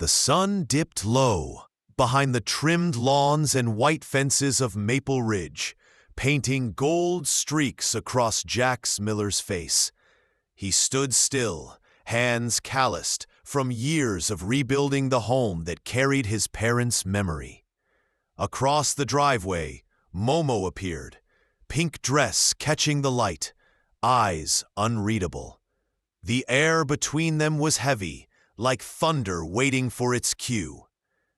The sun dipped low behind the trimmed lawns and white fences of Maple Ridge, painting gold streaks across Jack Miller's face. He stood still, hands calloused from years of rebuilding the home that carried his parents' memory. Across the driveway, Momo appeared, pink dress catching the light, eyes unreadable. The air between them was heavy, like thunder waiting for its cue.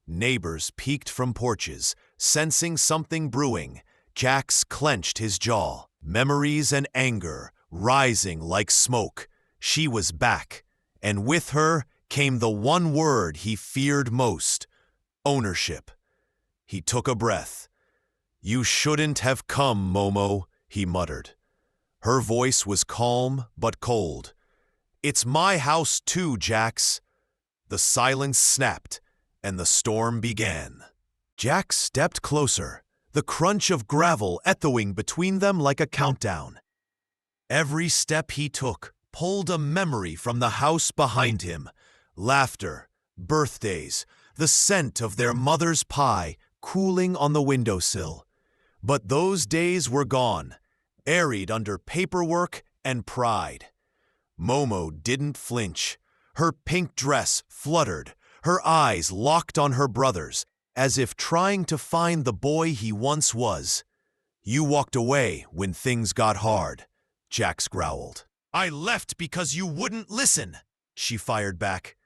Neighbors peeked from porches, sensing something brewing. Jax clenched his jaw, memories and anger rising like smoke. She was back, and with her came the one word he feared most: ownership. He took a breath. "You shouldn't have come, Momo," he muttered. Her voice was calm but cold. "It's my house too, Jax." The silence snapped, and the storm began. Jax stepped closer, the crunch of gravel echoing between them like a countdown. Every step he took pulled a memory from the house behind him. Laughter, birthdays, the scent of their mother's pie cooling on the windowsill. But those days were gone, buried under paperwork and pride. Momo didn't flinch. Her pink dress fluttered, her eyes locked on her brother's, as if trying to find the boy he once was. "You walked away when things got hard," Jax growled. "I left because you wouldn't listen," she fired back.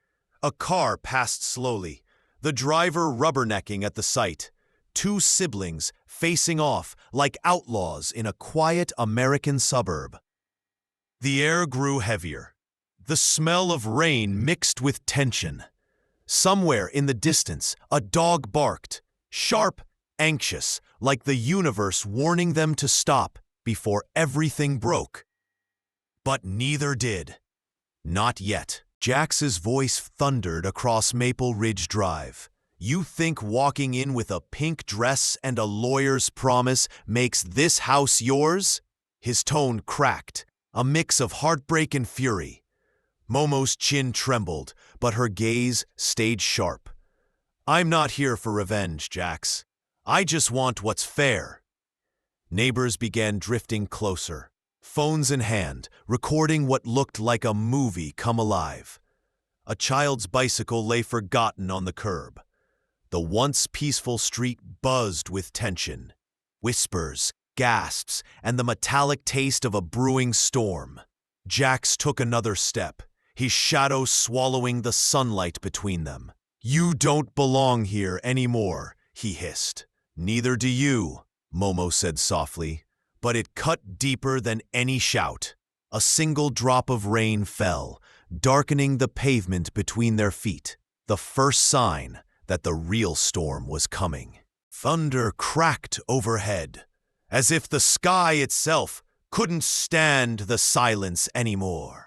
A car passed slowly, the driver rubbernecking at the sight. Two siblings facing off like outlaws in a quiet American suburb. The air grew heavier. The smell of rain mixed with tension. Somewhere in the distance, a dog barked, sharp, anxious, like the universe warning them to stop before everything broke. But neither did. Not yet. Jax's voice thundered across Maple Ridge Drive. "You think walking in with a pink dress and a lawyer's promise makes this house yours?" His tone cracked, a mix of heartbreak and fury. Momo's chin trembled, but her gaze stayed sharp. "I'm not here for revenge, Jax. I just want what's fair." Neighbors began drifting closer, phones in hand, recording what looked like a movie come alive. A child's bicycle lay forgotten on the curb. The once peaceful street buzzed with tension. Whispers, gasps, and the metallic taste of a brewing storm. Jax took another step, his shadow swallowing the sunlight between them. "You don't belong here anymore," he hissed. "Neither do you," Momo said softly, but it cut deeper than any shout. A single drop of rain fell, darkening the pavement between their feet, the first sign that the real storm was coming. Thunder cracked overhead, as if the sky itself couldn't stand the silence anymore.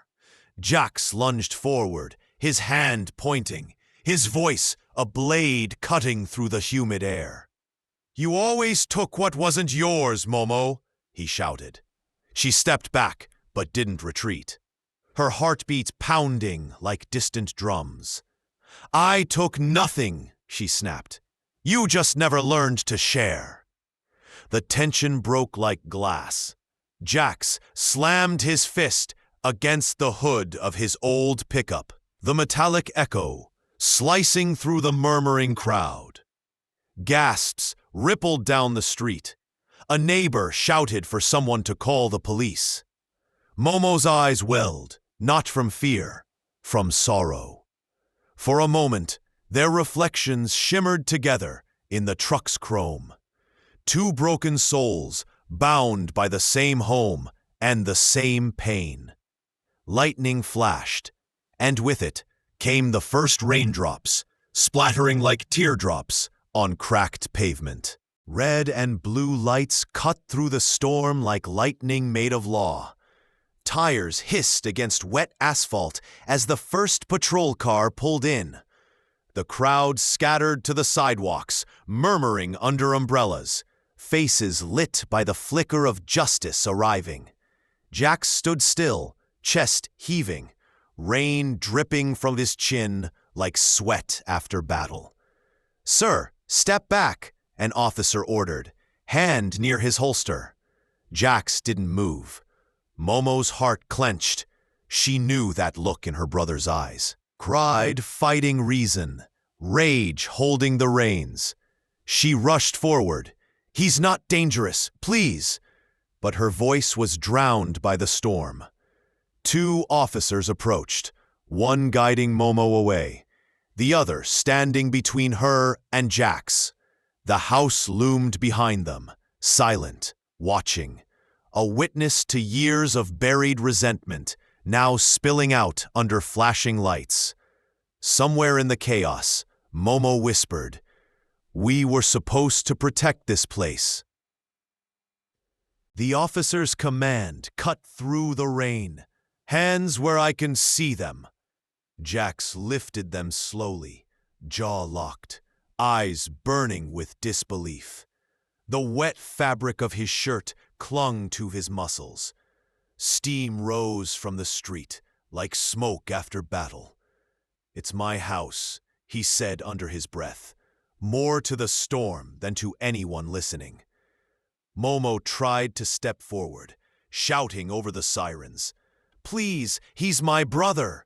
Jax lunged forward, his hand pointing, his voice a blade cutting through the humid air. "You always took what wasn't yours, Momo," he shouted. She stepped back, but didn't retreat, her heartbeat pounding like distant drums. "I took nothing," she snapped. "You just never learned to share." The tension broke like glass. Jax slammed his fist against the hood of his old pickup, the metallic echo slicing through the murmuring crowd. Gasps rippled down the street. A neighbor shouted for someone to call the police. Momo's eyes welled, not from fear, from sorrow. For a moment, their reflections shimmered together in the truck's chrome. Two broken souls, bound by the same home and the same pain. Lightning flashed, and with it came the first raindrops, splattering like teardrops on cracked pavement. Red and blue lights cut through the storm like lightning made of law. Tires hissed against wet asphalt as the first patrol car pulled in. The crowd scattered to the sidewalks, murmuring under umbrellas, faces lit by the flicker of justice arriving. Jax stood still, chest heaving, rain dripping from his chin like sweat after battle. "Sir, step back," an officer ordered, hand near his holster. Jax didn't move. Momo's heart clenched. She knew that look in her brother's eyes. Cried fighting reason, rage holding the reins. She rushed forward. "He's not dangerous, please." But her voice was drowned by the storm. Two officers approached, one guiding Momo away, the other standing between her and Jax. The house loomed behind them, silent, watching, a witness to years of buried resentment, now spilling out under flashing lights. Somewhere in the chaos, Momo whispered, "We were supposed to protect this place." The officer's command cut through the rain. "Hands where I can see them." Jax lifted them slowly, jaw locked, eyes burning with disbelief. The wet fabric of his shirt clung to his muscles. Steam rose from the street, like smoke after battle. "It's my house," he said under his breath, more to the storm than to anyone listening. Momo tried to step forward, shouting over the sirens, "Please, he's my brother!"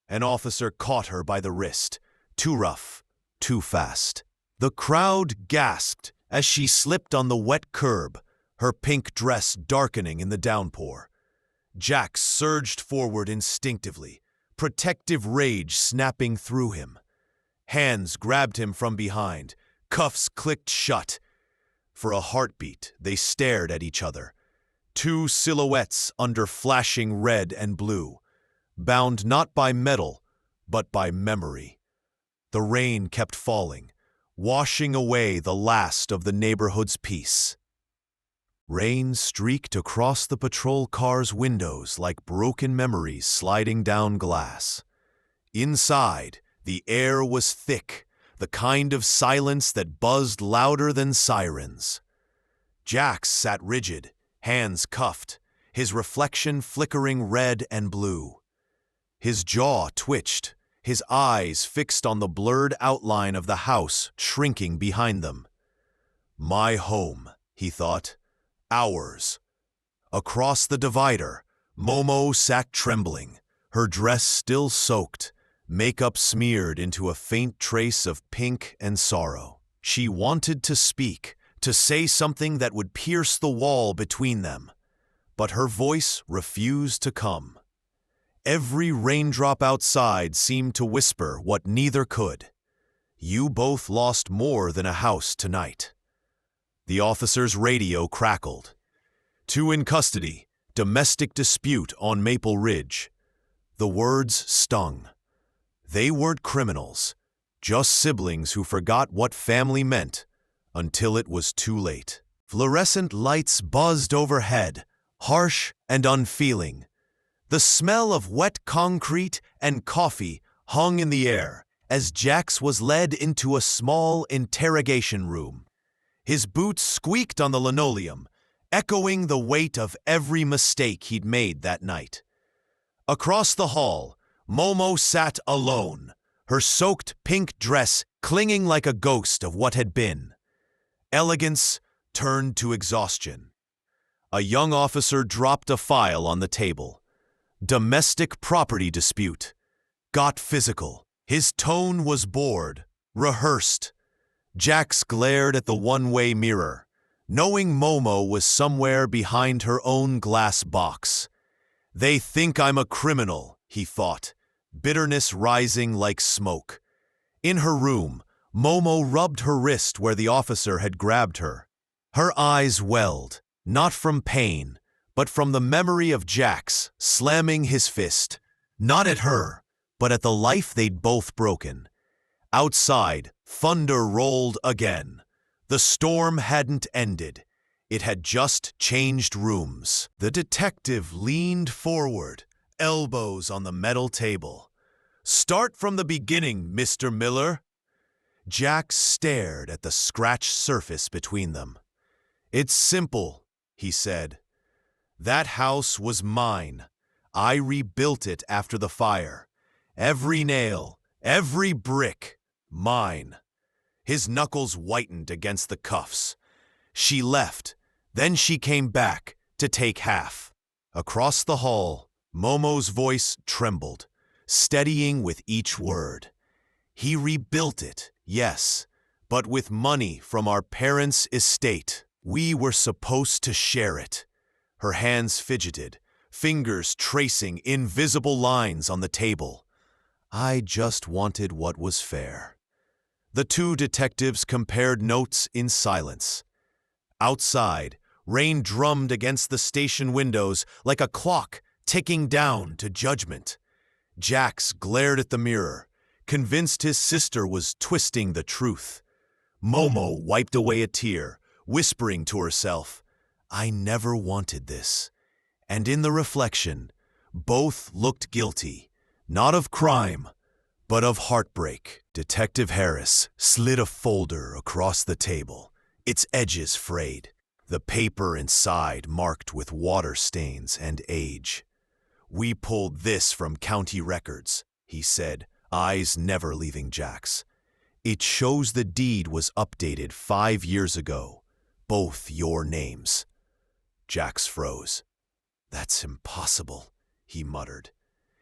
An officer caught her by the wrist, too rough, too fast. The crowd gasped as she slipped on the wet curb, her pink dress darkening in the downpour. Jax surged forward instinctively, protective rage snapping through him. Hands grabbed him from behind, cuffs clicked shut. For a heartbeat, they stared at each other. Two silhouettes under flashing red and blue, bound not by metal, but by memory. The rain kept falling, washing away the last of the neighborhood's peace. Rain streaked across the patrol car's windows like broken memories sliding down glass. Inside, the air was thick, the kind of silence that buzzed louder than sirens. Jax sat rigid, hands cuffed, his reflection flickering red and blue. His jaw twitched, his eyes fixed on the blurred outline of the house shrinking behind them. "My home," he thought. "Ours." Across the divider, Momo sat trembling, her dress still soaked, makeup smeared into a faint trace of pink and sorrow. She wanted to speak, to say something that would pierce the wall between them, but her voice refused to come. Every raindrop outside seemed to whisper what neither could. "You both lost more than a house tonight." The officer's radio crackled. "Two in custody, domestic dispute on Maple Ridge." The words stung. They weren't criminals, just siblings who forgot what family meant until it was too late. Fluorescent lights buzzed overhead, harsh and unfeeling. The smell of wet concrete and coffee hung in the air as Jax was led into a small interrogation room. His boots squeaked on the linoleum, echoing the weight of every mistake he'd made that night. Across the hall, Momo sat alone, her soaked pink dress clinging like a ghost of what had been. Elegance turned to exhaustion. A young officer dropped a file on the table. "Domestic property dispute." Got physical. His tone was bored, rehearsed. Jax glared at the one-way mirror, knowing Momo was somewhere behind her own glass box. "They think I'm a criminal," he thought, bitterness rising like smoke. In her room, Momo rubbed her wrist where the officer had grabbed her. Her eyes welled, not from pain, but from the memory of Jax slamming his fist, not at her, but at the life they'd both broken. Outside, thunder rolled again. The storm hadn't ended. It had just changed rooms. The detective leaned forward, elbows on the metal table. "Start from the beginning, Mr. Miller." Jax stared at the scratched surface between them. "It's simple," he said. "That house was mine. I rebuilt it after the fire. Every nail, Every brick, mine. His knuckles whitened against the cuffs. She left, then she came back to take half. Across the hall, Momo's voice trembled, steadying with each word. He rebuilt it, yes, but with money from our parents' estate. We were supposed to share it. Her hands fidgeted, fingers tracing invisible lines on the table. I just wanted what was fair. The two detectives compared notes in silence. Outside, rain drummed against the station windows like a clock ticking down to judgment. Jax glared at the mirror, convinced his sister was twisting the truth. Momo wiped away a tear, whispering to herself, I never wanted this. And in the reflection, both looked guilty, not of crime, but of heartbreak. Detective Harris slid a folder across the table, its edges frayed, the paper inside marked with water stains and age. We pulled this from county records, he said, eyes never leaving Jax. It shows the deed was updated 5 years ago, both your names. Jax froze. That's impossible, he muttered.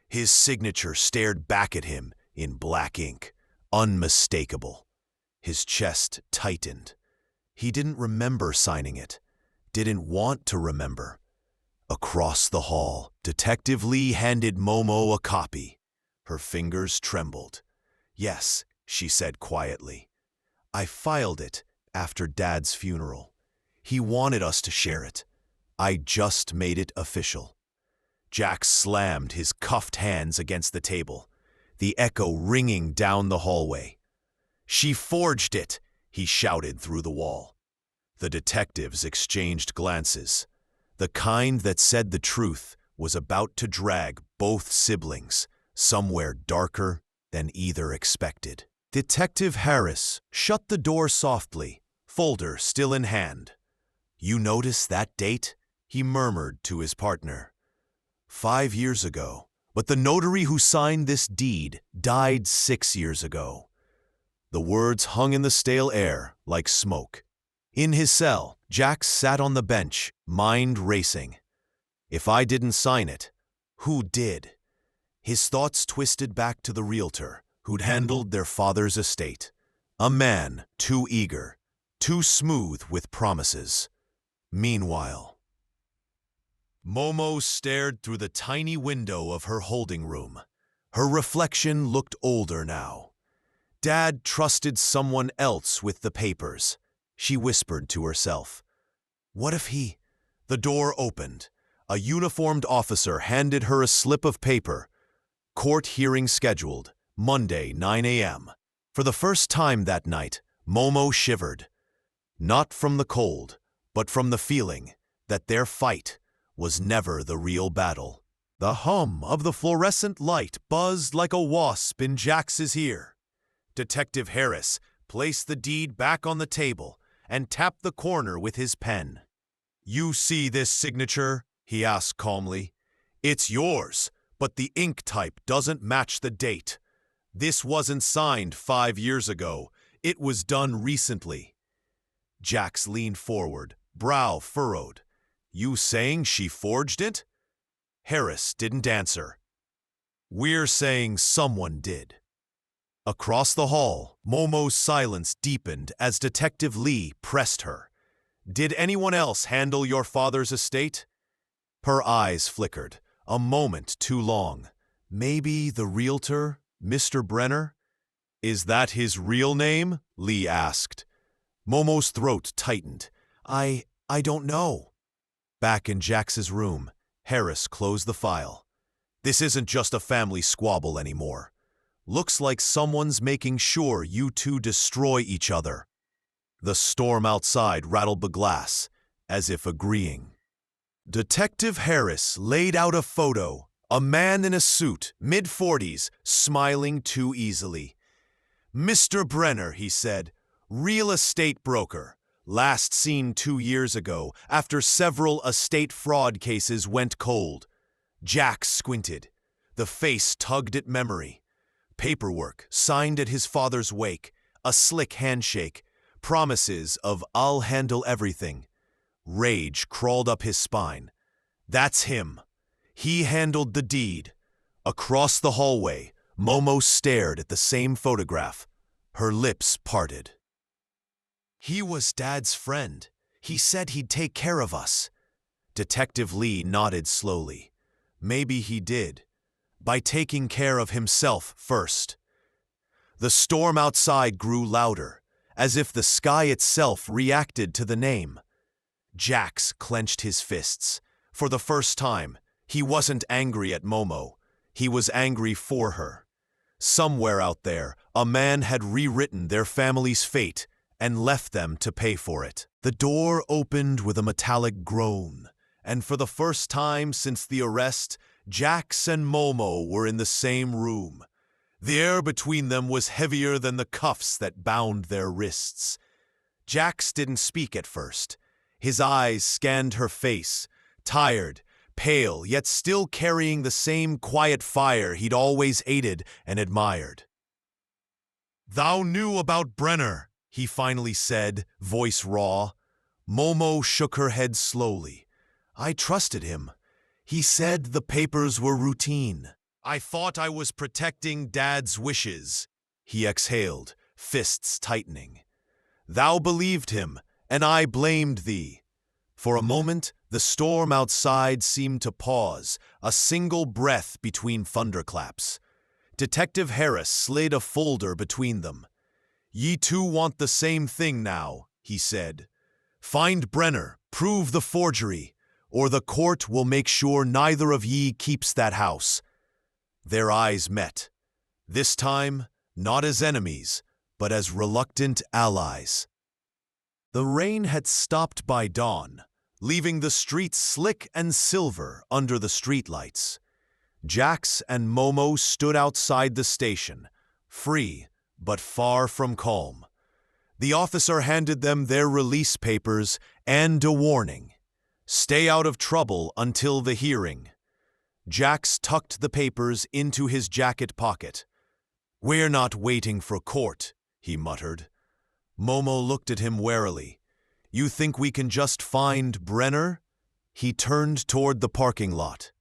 His signature stared back at him in black ink, unmistakable. His chest tightened. He didn't remember signing it, didn't want to remember. Across the hall, Detective Lee handed Momo a copy. Her fingers trembled. Yes, she said quietly. I filed it after Dad's funeral. He wanted us to share it. I just made it official. Jax slammed his cuffed hands against the table, the echo ringing down the hallway. She forged it, he shouted through the wall. The detectives exchanged glances. The kind that said the truth was about to drag both siblings somewhere darker than either expected. Detective Harris shut the door softly, folder still in hand. You notice that date? He murmured to his partner. 5 years ago, but the notary who signed this deed died 6 years ago. The words hung in the stale air like smoke. In his cell, Jax sat on the bench, mind racing. If I didn't sign it, who did? His thoughts twisted back to the realtor who'd handled their father's estate. A man too eager, too smooth with promises. Meanwhile, Momo stared through the tiny window of her holding room. Her reflection looked older now. Dad trusted someone else with the papers, she whispered to herself. What if he? The door opened. A uniformed officer handed her a slip of paper. Court hearing scheduled, Monday, 9 a.m. For the first time that night, Momo shivered. Not from the cold, but from the feeling that their fight was never the real battle. The hum of the fluorescent light buzzed like a wasp in Jax's ear. Detective Harris placed the deed back on the table and tapped the corner with his pen. You see this signature? He asked calmly. It's yours, but the ink type doesn't match the date. This wasn't signed 5 years ago. It was done recently. Jax leaned forward, brow furrowed. You saying she forged it? Harris didn't answer. We're saying someone did. Across the hall, Momo's silence deepened as Detective Lee pressed her. Did anyone else handle your father's estate? Her eyes flickered, a moment too long. Maybe the realtor, Mr. Brenner? Is that his real name? Lee asked. Momo's throat tightened. I don't know. Back in Jax's room, Harris closed the file. This isn't just a family squabble anymore. Looks like someone's making sure you two destroy each other. The storm outside rattled the glass, as if agreeing. Detective Harris laid out a photo, a man in a suit, mid-40s, smiling too easily. Mr. Brenner, he said, real estate broker, last seen 2 years ago after several estate fraud cases went cold. Jax squinted. The face tugged at memory. Paperwork signed at his father's wake, a slick handshake, promises of "I'll handle everything." Rage crawled up his spine. That's him. He handled the deed. Across the hallway, Momo stared at the same photograph. Her lips parted. He was Dad's friend. He said he'd take care of us. Detective Lee nodded slowly. Maybe he did. By taking care of himself first. The storm outside grew louder, as if the sky itself reacted to the name. Jax clenched his fists. For the first time, he wasn't angry at Momo. He was angry for her. Somewhere out there, a man had rewritten their family's fate and left them to pay for it. The door opened with a metallic groan, and for the first time since the arrest, Jax and Momo were in the same room. The air between them was heavier than the cuffs that bound their wrists. Jax didn't speak at first. His eyes scanned her face, tired, pale, yet still carrying the same quiet fire he'd always aided and admired. "Thou knew about Brenner," he finally said, voice raw. Momo shook her head slowly. "I trusted him. He said the papers were routine. I thought I was protecting Dad's wishes." He exhaled, fists tightening. "Thou believed him, and I blamed thee." For a moment, the storm outside seemed to pause, a single breath between thunderclaps. Detective Harris slid a folder between them. "Ye two want the same thing now," he said. "Find Brenner, prove the forgery, or the court will make sure neither of ye keeps that house." Their eyes met. This time, not as enemies, but as reluctant allies. The rain had stopped by dawn, leaving the streets slick and silver under the streetlights. Jax and Momo stood outside the station, free but far from calm. The officer handed them their release papers and a warning. Stay out of trouble until the hearing. Jax tucked the papers into his jacket pocket. "We're not waiting for court," he muttered. Momo looked at him warily. "You think we can just find Brenner?" He turned toward the parking lot,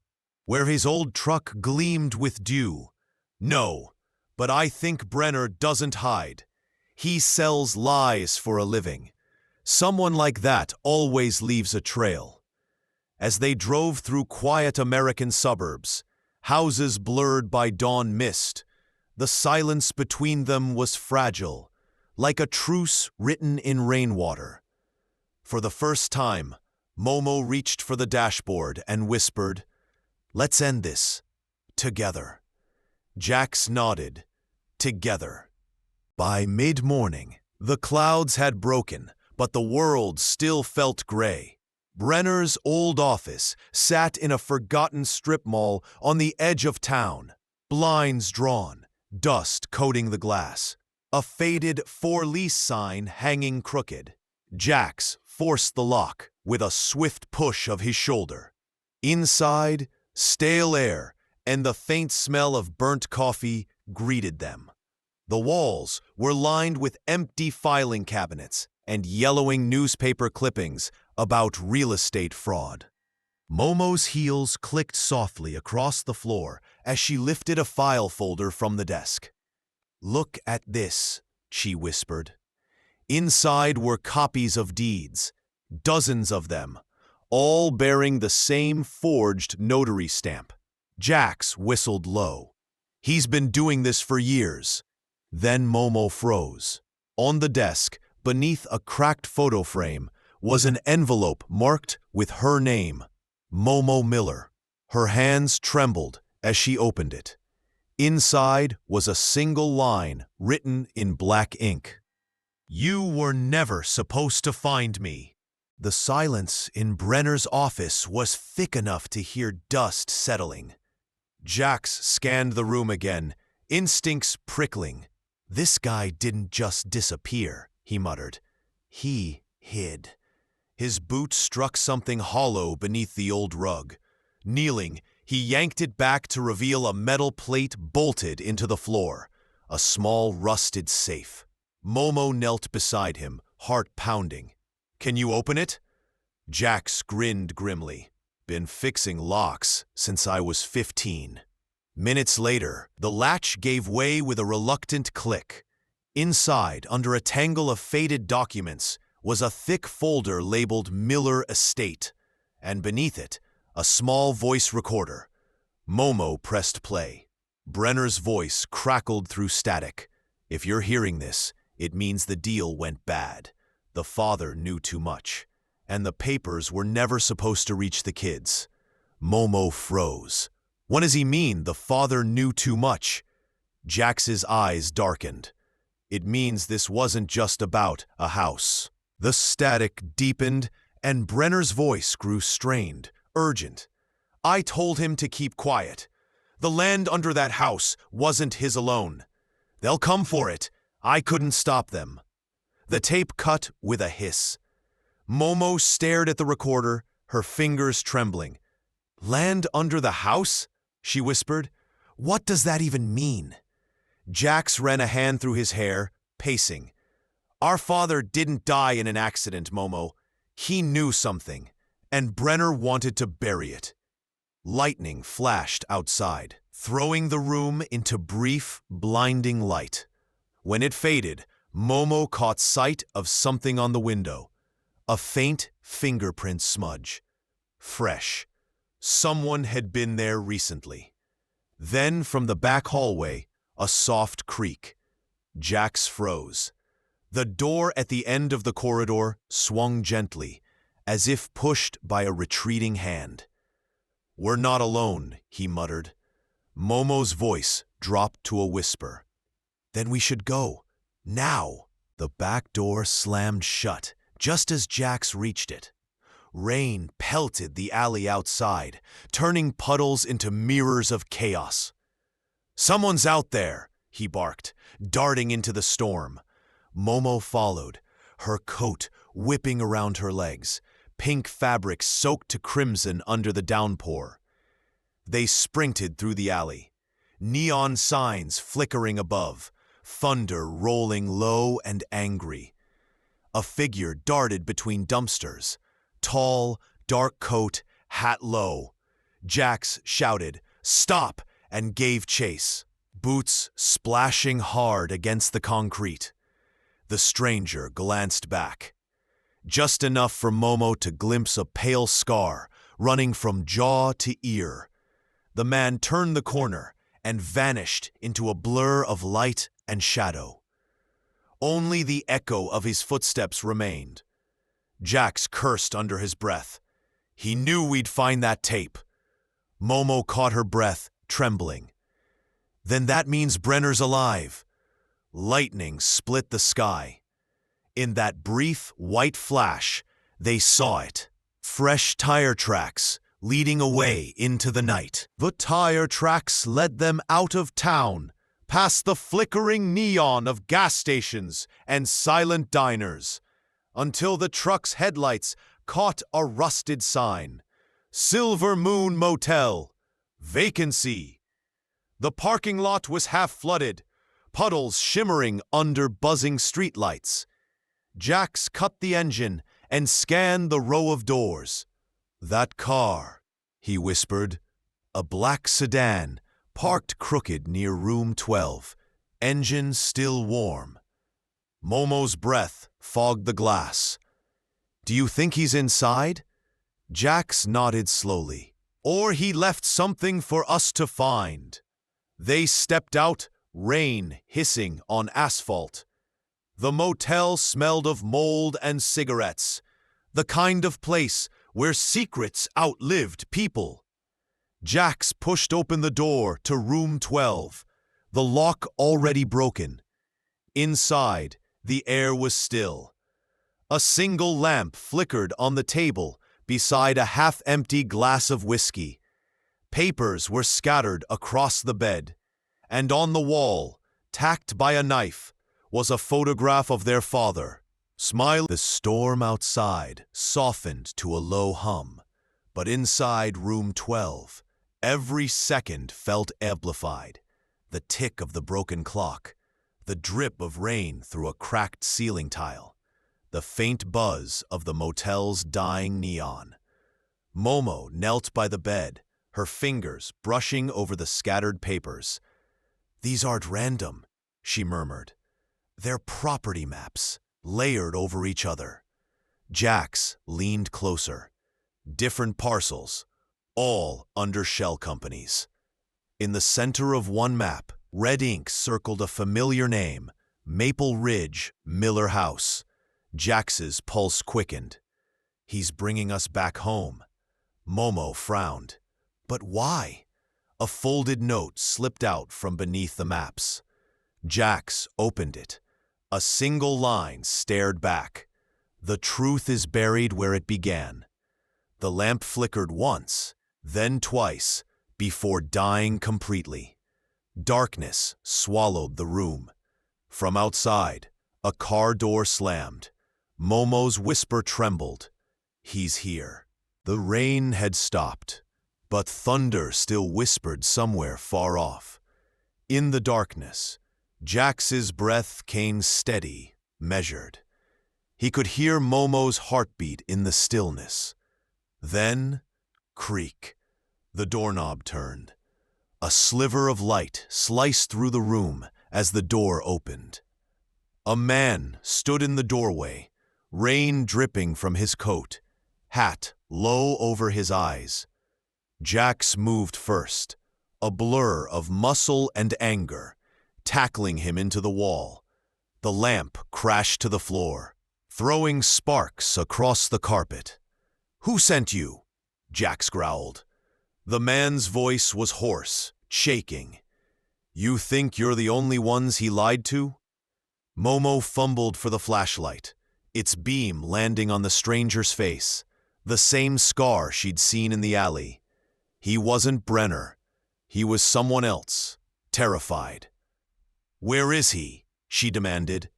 where his old truck gleamed with dew. "No, but I think Brenner doesn't hide. He sells lies for a living. Someone like that always leaves a trail." As they drove through quiet American suburbs, houses blurred by dawn mist, the silence between them was fragile, like a truce written in rainwater. For the first time, Momo reached for the dashboard and whispered, "Let's end this. Together." Jax nodded. Together. By mid-morning, the clouds had broken, but the world still felt gray. Brenner's old office sat in a forgotten strip mall on the edge of town, blinds drawn, dust coating the glass, a faded for-lease sign hanging crooked. Jax forced the lock with a swift push of his shoulder. Inside, stale air and the faint smell of burnt coffee greeted them. The walls were lined with empty filing cabinets and yellowing newspaper clippings about real estate fraud. Momo's heels clicked softly across the floor as she lifted a file folder from the desk. "Look at this," she whispered. Inside were copies of deeds, dozens of them, all bearing the same forged notary stamp. Jax whistled low. "He's been doing this for years." Then Momo froze. On the desk, beneath a cracked photo frame, was an envelope marked with her name, Momo Miller. Her hands trembled as she opened it. Inside was a single line written in black ink. "You were never supposed to find me." The silence in Brenner's office was thick enough to hear dust settling. Jax scanned the room again, instincts prickling. "This guy didn't just disappear," he muttered. "He hid." His boot struck something hollow beneath the old rug. Kneeling, He yanked it back to reveal a metal plate bolted into the floor, a small rusted safe. Momo knelt beside him, heart pounding. "Can you open it?" Jax grinned grimly. "Been fixing locks since I was 15. Minutes later, the latch gave way with a reluctant click. Inside, under a tangle of faded documents, was a thick folder labeled Miller Estate, and beneath it, a small voice recorder. Momo pressed play. Brenner's voice crackled through static. "If you're hearing this, it means the deal went bad. The father knew too much, and the papers were never supposed to reach the kids." Momo froze. What does he mean, the father knew too much? Jax's eyes darkened. It means this wasn't just about a house. The static deepened, and Brenner's voice grew strained, urgent. "I told him to keep quiet. The land under that house wasn't his alone. They'll come for it. I couldn't stop them." The tape cut with a hiss. Momo stared at the recorder, her fingers trembling. "Land under the house?" she whispered. "What does that even mean?" Jax ran a hand through his hair, pacing. "Our father didn't die in an accident, Momo. He knew something, and Brenner wanted to bury it." Lightning flashed outside, throwing the room into brief, blinding light. When it faded, Momo caught sight of something on the window. A faint fingerprint smudge. Fresh. Someone had been there recently. Then, from the back hallway, a soft creak. Jax froze. The door at the end of the corridor swung gently, as if pushed by a retreating hand. "We're not alone," he muttered. Momo's voice dropped to a whisper. "Then we should go. Now." The back door slammed shut, just as Jax reached it. Rain pelted the alley outside, turning puddles into mirrors of chaos. "Someone's out there," he barked, darting into the storm. Momo followed, her coat whipping around her legs, pink fabric soaked to crimson under the downpour. They sprinted through the alley, neon signs flickering above, thunder rolling low and angry. A figure darted between dumpsters, tall, dark coat, hat low. Jax shouted, "Stop!" and gave chase, boots splashing hard against the concrete. The stranger glanced back. Just enough for Momo to glimpse a pale scar running from jaw to ear. The man turned the corner and vanished into a blur of light and shadow. Only the echo of his footsteps remained. Jax cursed under his breath. He knew we'd find that tape. Momo caught her breath, trembling. "Then that means Brenner's alive." Lightning split the sky. In that brief white flash, they saw it. Fresh tire tracks leading away into the night. The tire tracks led them out of town, past the flickering neon of gas stations and silent diners, until the truck's headlights caught a rusted sign. "Silver Moon Motel. Vacancy." The parking lot was half flooded, puddles shimmering under buzzing streetlights. Jax cut the engine and scanned the row of doors. "That car," he whispered. A black sedan, parked crooked near room 12, engine still warm. Momo's breath fogged the glass. "Do you think he's inside?" Jax nodded slowly. "Or he left something for us to find." They stepped out, rain hissing on asphalt. The motel smelled of mold and cigarettes, the kind of place where secrets outlived people. Jax pushed open the door to room 12, the lock already broken. Inside, the air was still. A single lamp flickered on the table beside a half-empty glass of whiskey. Papers were scattered across the bed, and on the wall, tacked by a knife, was a photograph of their father. The storm outside softened to a low hum, but inside room 12, Every second felt amplified. The tick of the broken clock, the drip of rain through a cracked ceiling tile, the faint buzz of the motel's dying neon. Momo knelt by the bed, her fingers brushing over the scattered papers. "These aren't random," she murmured. "They're property maps, layered over each other." Jax leaned closer. Different parcels, all under shell companies. In the center of one map, red ink circled a familiar name, Maple Ridge Miller House. Jax's pulse quickened. "He's bringing us back home." Momo frowned. "But why?" A folded note slipped out from beneath the maps. Jax opened it. A single line stared back. "The truth is buried where it began." The lamp flickered once, then twice, before dying completely. Darkness swallowed the room. From outside, a car door slammed. Momo's whisper trembled. "He's here." The rain had stopped, but thunder still whispered somewhere far off. In the darkness, Jax's breath came steady, measured. He could hear Momo's heartbeat in the stillness. Then, creak. The doorknob turned. A sliver of light sliced through the room as the door opened. A man stood in the doorway, rain dripping from his coat, hat low over his eyes. Jax moved first, a blur of muscle and anger, tackling him into the wall. The lamp crashed to the floor, throwing sparks across the carpet. "Who sent you?" Jax growled. The man's voice was hoarse, shaking. "You think you're the only ones he lied to?" Momo fumbled for the flashlight, its beam landing on the stranger's face, the same scar she'd seen in the alley. He wasn't Brenner. He was someone else, terrified. "Where is he?" she demanded.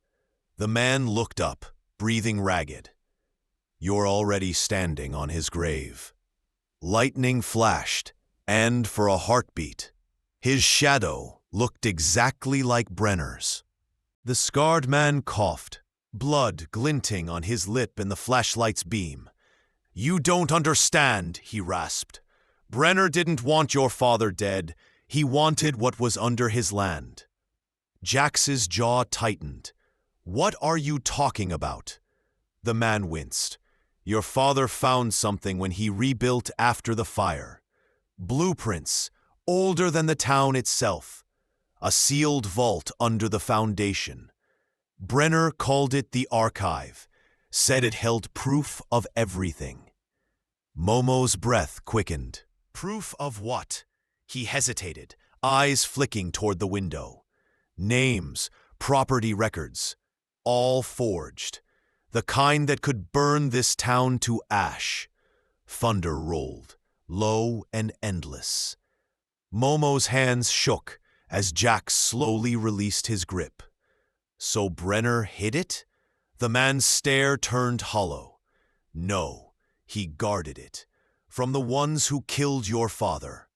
The man looked up, breathing ragged. "You're already standing on his grave." Lightning flashed, and for a heartbeat, his shadow looked exactly like Brenner's. The scarred man coughed, blood glinting on his lip in the flashlight's beam. "You don't understand," he rasped. "Brenner didn't want your father dead. He wanted what was under his land." Jax's jaw tightened. "What are you talking about?" The man winced. "Your father found something when he rebuilt after the fire. Blueprints, older than the town itself. A sealed vault under the foundation. Brenner called it the archive, said it held proof of everything." Momo's breath quickened. "Proof of what?" He hesitated, eyes flicking toward the window. "Names, property records, all forged. The kind that could burn this town to ash." Thunder rolled, low and endless. Momo's hands shook as Jax slowly released his grip. "So Brenner hid it?" The man's stare turned hollow. "No, he guarded it. From the ones who killed your father."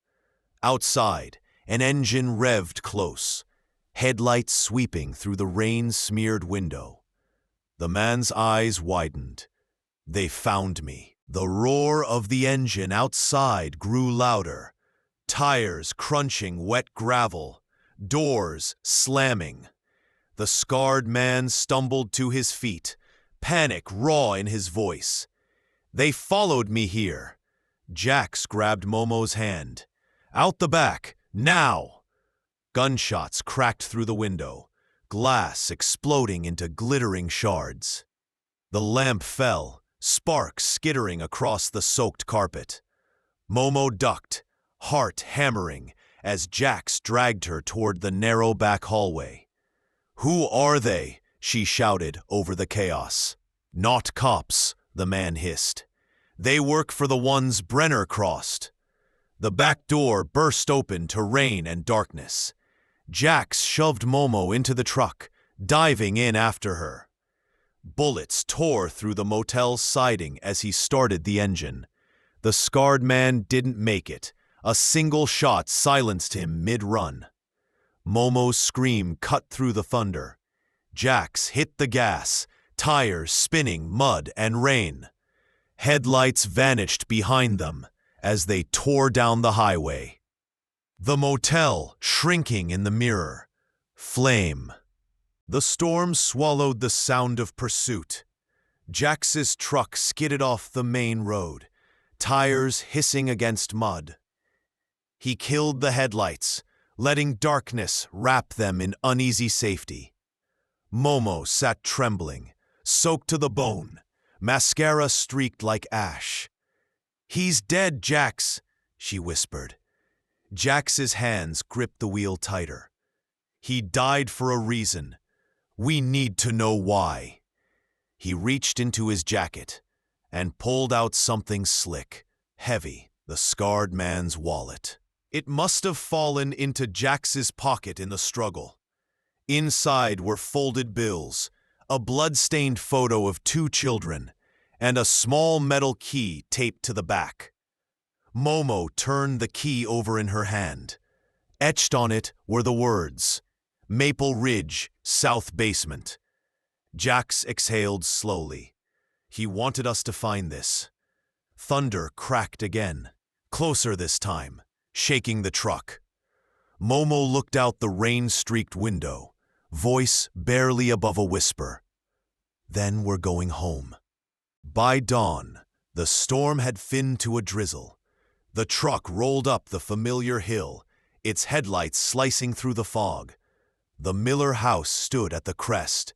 Outside, an engine revved close, headlights sweeping through the rain-smeared window. The man's eyes widened. "They found me." The roar of the engine outside grew louder, tires crunching wet gravel, doors slamming. The scarred man stumbled to his feet, panic raw in his voice. "They followed me here." Jax grabbed Momo's hand. "Out the back, now!" Gunshots cracked through the window, glass exploding into glittering shards. The lamp fell, sparks skittering across the soaked carpet. Momo ducked, heart hammering, as Jax dragged her toward the narrow back hallway. "Who are they?" she shouted over the chaos. "Not cops," the man hissed. "They work for the ones Brenner crossed." The back door burst open to rain and darkness. Jax shoved Momo into the truck, diving in after her. Bullets tore through the motel's siding as he started the engine. The scarred man didn't make it, A single shot silenced him mid-run. Momo's scream cut through the thunder. Jax hit the gas, tires spinning mud and rain. Headlights vanished behind them as they tore down the highway. The motel shrinking in the mirror. Flame. The storm swallowed the sound of pursuit. Jax's truck skidded off the main road, tires hissing against mud. He killed the headlights, letting darkness wrap them in uneasy safety. Momo sat trembling, soaked to the bone, mascara streaked like ash. "He's dead, Jax," she whispered. Jax's hands gripped the wheel tighter. "He died for a reason. We need to know why." He reached into his jacket and pulled out something slick, heavy, the scarred man's wallet. It must have fallen into Jax's pocket in the struggle. Inside were folded bills, a blood-stained photo of 2 children, and a small metal key taped to the back. Momo turned the key over in her hand. Etched on it were the words, "Maple Ridge, South Basement." Jax exhaled slowly. He wanted us to find this. Thunder cracked again, closer this time, shaking the truck. Momo looked out the rain-streaked window, voice barely above a whisper. "Then we're going home." By dawn, the storm had thinned to a drizzle. The truck rolled up the familiar hill, its headlights slicing through the fog. The Miller house stood at the crest,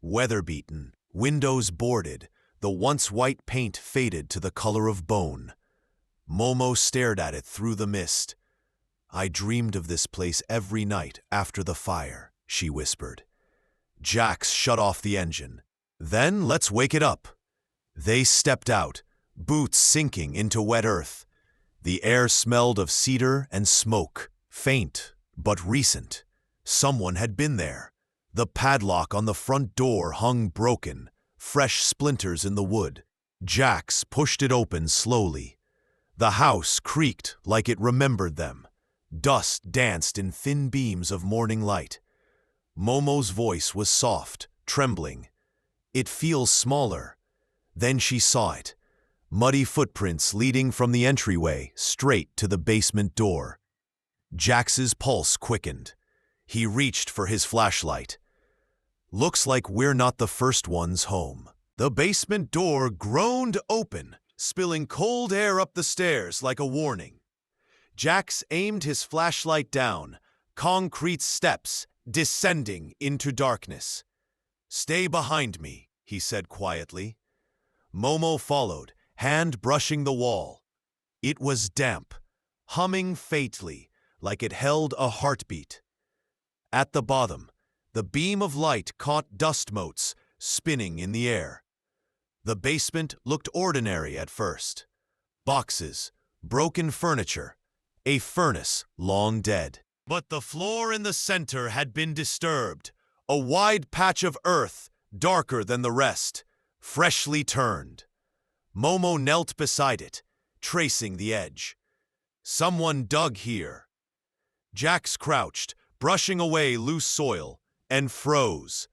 weather-beaten, windows boarded, the once white paint faded to the color of bone. Momo stared at it through the mist. "I dreamed of this place every night after the fire," she whispered. Jax shut off the engine. "Then let's wake it up." They stepped out, boots sinking into wet earth. The air smelled of cedar and smoke, faint but recent. Someone had been there. The padlock on the front door hung broken, fresh splinters in the wood. Jax pushed it open slowly. The house creaked like it remembered them. Dust danced in thin beams of morning light. Momo's voice was soft, trembling. "It feels smaller." Then she saw it. Muddy footprints leading from the entryway straight to the basement door. Jax's pulse quickened. He reached for his flashlight. "Looks like we're not the first ones home." The basement door groaned open, spilling cold air up the stairs like a warning. Jax aimed his flashlight down, concrete steps descending into darkness. "Stay behind me," he said quietly. Momo followed, hand brushing the wall. It was damp, humming faintly, like it held a heartbeat. At the bottom, the beam of light caught dust motes spinning in the air. The basement looked ordinary at first. Boxes, broken furniture, a furnace long dead. But the floor in the center had been disturbed, a wide patch of earth, darker than the rest, freshly turned. Momo knelt beside it, tracing the edge. Someone dug here. Jax crouched, brushing away loose soil, and froze.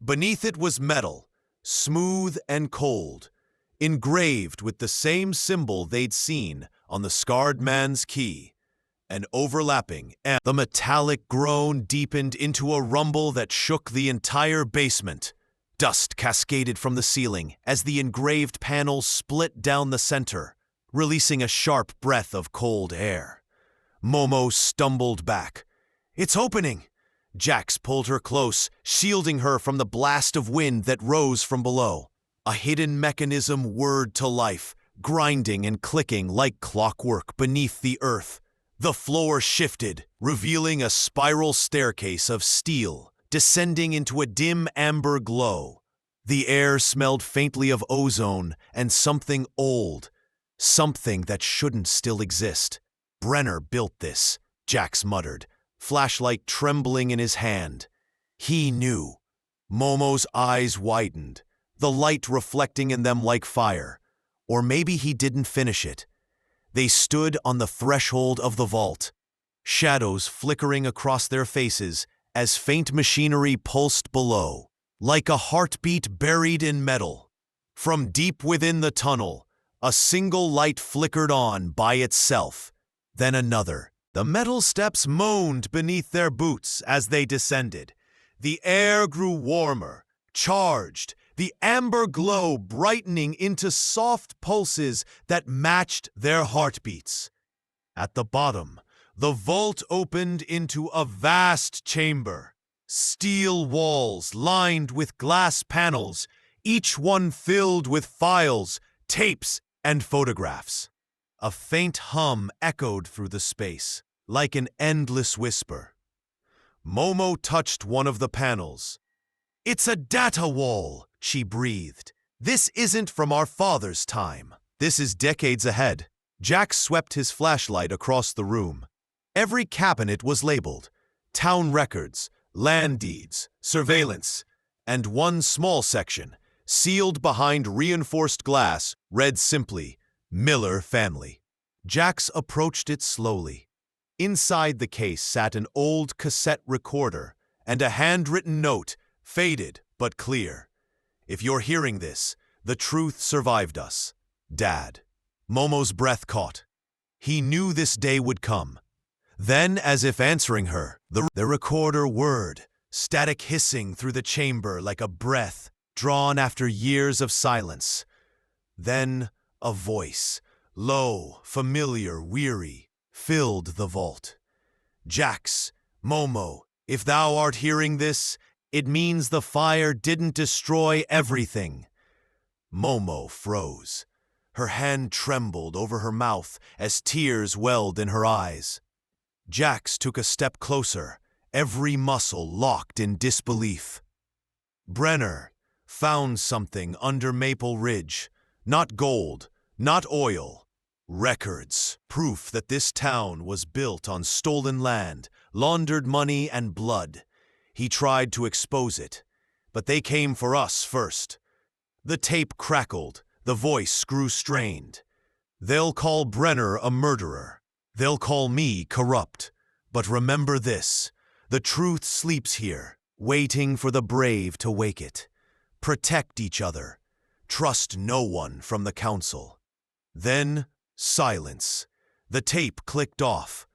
Beneath it was metal, smooth and cold, engraved with the same symbol they'd seen on the scarred man's key, an overlapping M. The metallic groan deepened into a rumble that shook the entire basement. Dust cascaded from the ceiling as the engraved panels split down the center, releasing a sharp breath of cold air. Momo stumbled back. "It's opening!" Jax pulled her close, shielding her from the blast of wind that rose from below. A hidden mechanism whirred to life, grinding and clicking like clockwork beneath the earth. The floor shifted, revealing a spiral staircase of steel, descending into a dim amber glow. The air smelled faintly of ozone and something old, something that shouldn't still exist. "Brenner built this," Jax muttered, flashlight trembling in his hand. He knew. Momo's eyes widened, the light reflecting in them like fire. Or maybe he didn't finish it. They stood on the threshold of the vault, shadows flickering across their faces as faint machinery pulsed below, like a heartbeat buried in metal. From deep within the tunnel, a single light flickered on by itself, then another. The metal steps moaned beneath their boots as they descended. The air grew warmer, charged, the amber glow brightening into soft pulses that matched their heartbeats. At the bottom, the vault opened into a vast chamber. Steel walls lined with glass panels, each one filled with files, tapes, and photographs. A faint hum echoed through the space, like an endless whisper. Momo touched one of the panels. "It's a data wall," she breathed. "This isn't from our father's time. This is decades ahead." Jack swept his flashlight across the room. Every cabinet was labeled: town records, land deeds, surveillance, and one small section, sealed behind reinforced glass, read simply, "Miller family." Jax approached it slowly. Inside the case sat an old cassette recorder and a handwritten note, faded but clear. "If you're hearing this, the truth survived us. Dad." Momo's breath caught. He knew this day would come. Then, as if answering her, the recorder whirred, static hissing through the chamber like a breath drawn after years of silence. Then a voice, low, familiar, weary, filled the vault. "Jax, Momo, if thou art hearing this, it means the fire didn't destroy everything." Momo froze. Her hand trembled over her mouth as tears welled in her eyes. Jax took a step closer, every muscle locked in disbelief. "Brenner found something under Maple Ridge. Not gold, not oil. Records. Proof that this town was built on stolen land, laundered money, and blood. He tried to expose it, but they came for us first." The tape crackled, the voice grew strained. "They'll call Brenner a murderer. They'll call me corrupt. But remember this, the truth sleeps here, waiting for the brave to wake it. Protect each other. Trust no one from the council." Then, silence. The tape clicked off.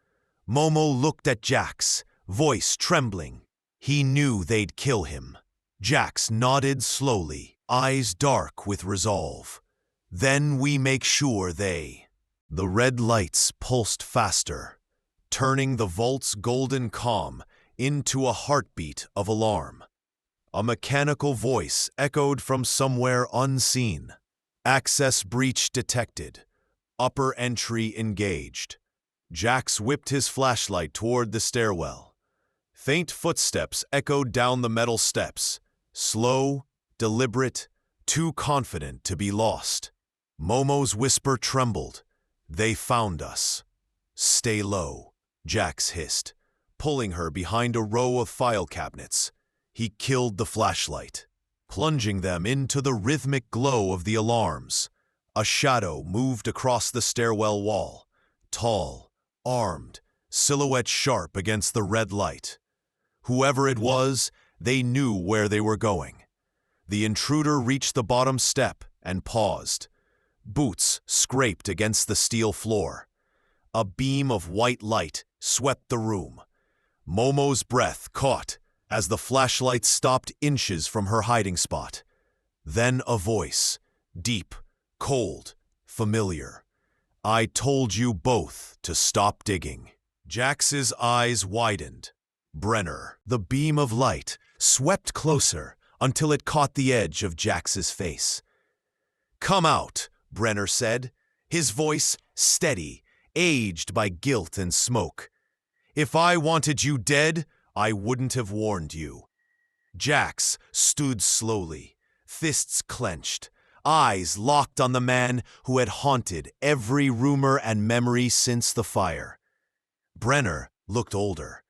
Momo looked at Jax, voice trembling. He knew they'd kill him. Jax nodded slowly, eyes dark with resolve. "Then we make sure they." The red lights pulsed faster, turning the vault's golden calm into a heartbeat of alarm. A mechanical voice echoed from somewhere unseen. "Access breach detected. Upper entry engaged." Jax whipped his flashlight toward the stairwell. Faint footsteps echoed down the metal steps, slow, deliberate, too confident to be lost. Momo's whisper trembled. "They found us." "Stay low," Jax hissed, pulling her behind a row of file cabinets. He killed the flashlight, plunging them into the rhythmic glow of the alarms. A shadow moved across the stairwell wall, tall, armed, silhouette sharp against the red light. Whoever it was, they knew where they were going. The intruder reached the bottom step and paused. Boots scraped against the steel floor. A beam of white light swept the room. Momo's breath caught as the flashlight stopped inches from her hiding spot. Then a voice, deep, cold, familiar. "I told you both to stop digging." Jax's eyes widened. Brenner. The beam of light swept closer until it caught the edge of Jax's face. "Come out," Brenner said, his voice steady, aged by guilt and smoke. "If I wanted you dead, I wouldn't have warned you." Jax stood slowly, fists clenched, eyes locked on the man who had haunted every rumor and memory since the fire. Brenner looked older,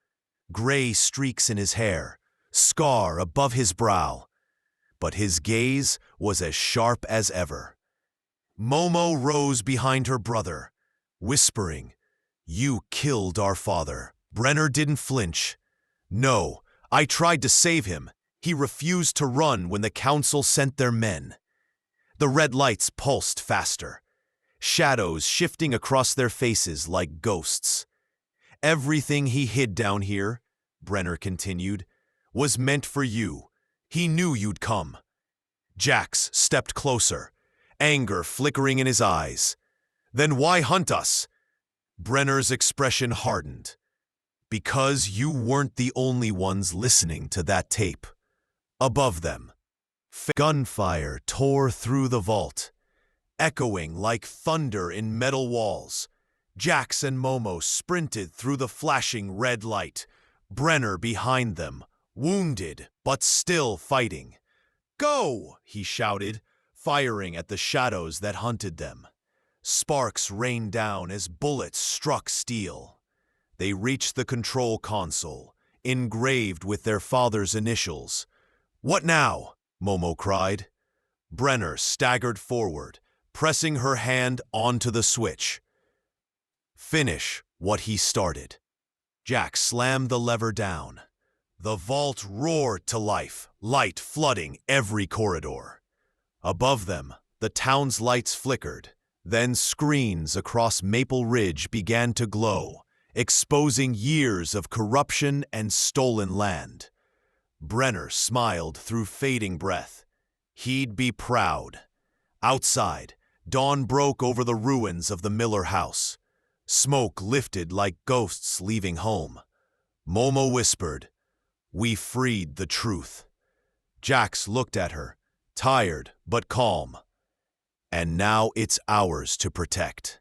gray streaks in his hair, scar above his brow, but his gaze was as sharp as ever. Momo rose behind her brother, whispering, "You killed our father." Brenner didn't flinch. "No, I tried to save him. He refused to run when the council sent their men." The red lights pulsed faster, shadows shifting across their faces like ghosts. "Everything he hid down here," Brenner continued, "was meant for you. He knew you'd come." Jax stepped closer, anger flickering in his eyes. "Then why hunt us?" Brenner's expression hardened. "Because you weren't the only ones listening to that tape." Above them, gunfire tore through the vault, echoing like thunder in metal walls. Jax and Momo sprinted through the flashing red light, Brenner behind them, wounded but still fighting. "Go!" he shouted, firing at the shadows that hunted them. Sparks rained down as bullets struck steel. They reached the control console, engraved with their father's initials. "What now?" Momo cried. Brenner staggered forward, pressing her hand onto the switch. "Finish what he started." Jack slammed the lever down. The vault roared to life, light flooding every corridor. Above them, the town's lights flickered. Then screens across Maple Ridge began to glow, exposing years of corruption and stolen land. Brenner smiled through fading breath. He'd be proud. Outside, dawn broke over the ruins of the Miller house. Smoke lifted like ghosts leaving home. Momo whispered, "We freed the truth." Jax looked at her, tired but calm. "And now it's ours to protect."